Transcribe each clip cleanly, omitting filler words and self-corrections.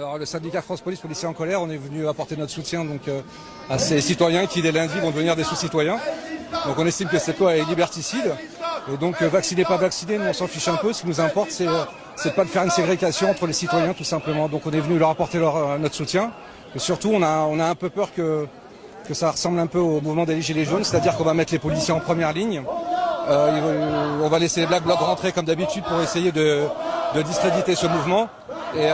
Alors, le syndicat France Police Policiers en colère, on est venu apporter notre soutien à ces citoyens qui dès lundi vont devenir des sous-citoyens. Donc on estime que cette loi est liberticide. Et donc vacciné, pas vacciné, nous on s'en fiche un peu. Ce qui nous importe, c'est pas de faire une ségrégation entre les citoyens tout simplement. Donc on est venu leur apporter notre soutien. Et surtout on a un peu peur que ça ressemble un peu au mouvement des Gilets jaunes, c'est-à-dire qu'on va mettre les policiers en première ligne. On va laisser les Black Blocs rentrer comme d'habitude pour essayer de discréditer ce mouvement. Et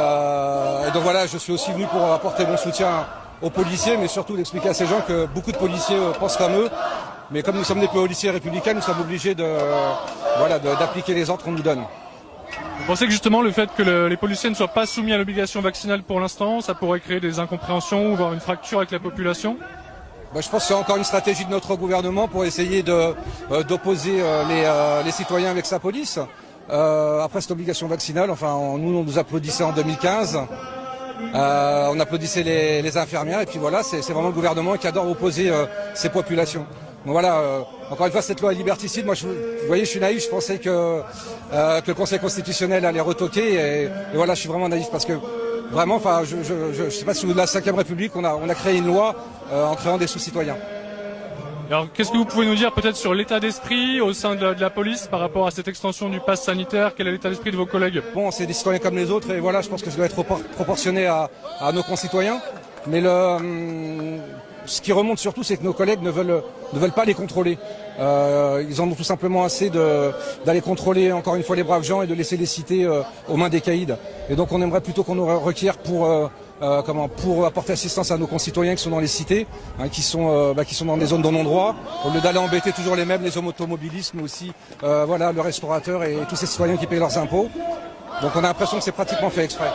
donc voilà, je suis aussi venu pour apporter mon soutien aux policiers, mais surtout d'expliquer à ces gens que beaucoup de policiers pensent comme eux. Mais comme nous sommes des policiers républicains, nous sommes obligés d'appliquer les ordres qu'on nous donne. Vous pensez que justement le fait que les policiers ne soient pas soumis à l'obligation vaccinale pour l'instant, ça pourrait créer des incompréhensions ou voire une fracture avec la population ? Je pense que c'est encore une stratégie de notre gouvernement pour essayer d'opposer les citoyens avec sa police. Après cette obligation vaccinale, on nous applaudissait en 2015, on applaudissait les infirmières et puis voilà, c'est vraiment le gouvernement qui adore opposer ces populations. Donc voilà, encore une fois, cette loi est liberticide. Moi, vous voyez, je suis naïf, je pensais que le Conseil constitutionnel allait retoquer et voilà, je suis vraiment naïf parce que vraiment, je sais pas, sous la 5e République, on a créé une loi en créant des sous-citoyens. Alors, qu'est-ce que vous pouvez nous dire peut-être sur l'état d'esprit au sein de la police par rapport à cette extension du pass sanitaire? Quel est l'état d'esprit de vos collègues? Bon, c'est des citoyens comme les autres et voilà, je pense que ça doit être proportionné à nos concitoyens. Mais ce qui remonte surtout, c'est que nos collègues ne veulent pas les contrôler. Ils en ont tout simplement assez d'aller contrôler encore une fois les braves gens et de laisser les cités aux mains des caïds. Et donc on aimerait plutôt qu'on nous requiert pour apporter assistance à nos concitoyens qui sont dans les cités, qui sont dans des zones de non-droit, au lieu d'aller embêter toujours les mêmes, les automobilistes, mais aussi le restaurateur et tous ces citoyens qui payent leurs impôts. Donc on a l'impression que c'est pratiquement fait exprès.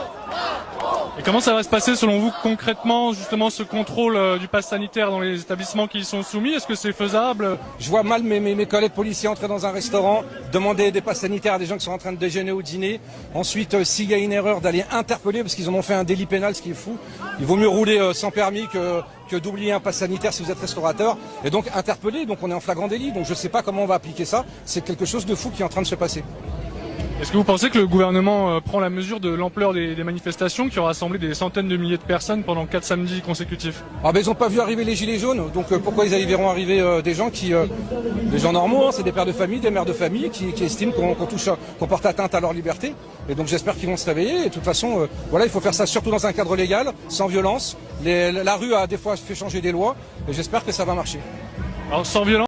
Et comment ça va se passer selon vous concrètement justement ce contrôle du pass sanitaire dans les établissements qui y sont soumis? Est-ce que c'est faisable? Je vois mal mes collègues policiers entrer dans un restaurant, demander des passes sanitaires à des gens qui sont en train de déjeuner ou dîner. Ensuite, s'il y a une erreur, d'aller interpeller parce qu'ils en ont fait un délit pénal, ce qui est fou. Il vaut mieux rouler sans permis que d'oublier un pass sanitaire si vous êtes restaurateur. Et donc interpeller, donc on est en flagrant délit. Donc je ne sais pas comment on va appliquer ça. C'est quelque chose de fou qui est en train de se passer. Est-ce que vous pensez que le gouvernement prend la mesure de l'ampleur des manifestations qui ont rassemblé des centaines de milliers de personnes pendant 4 samedis consécutifs? Ils n'ont pas vu arriver les gilets jaunes, donc pourquoi ils verront arriver des gens des gens normaux, c'est des pères de famille, des mères de famille qui estiment qu'on porte atteinte à leur liberté. Et donc j'espère qu'ils vont se réveiller. Et de toute façon, il faut faire ça surtout dans un cadre légal, sans violence. La rue a des fois fait changer des lois, et j'espère que ça va marcher. Alors sans violence.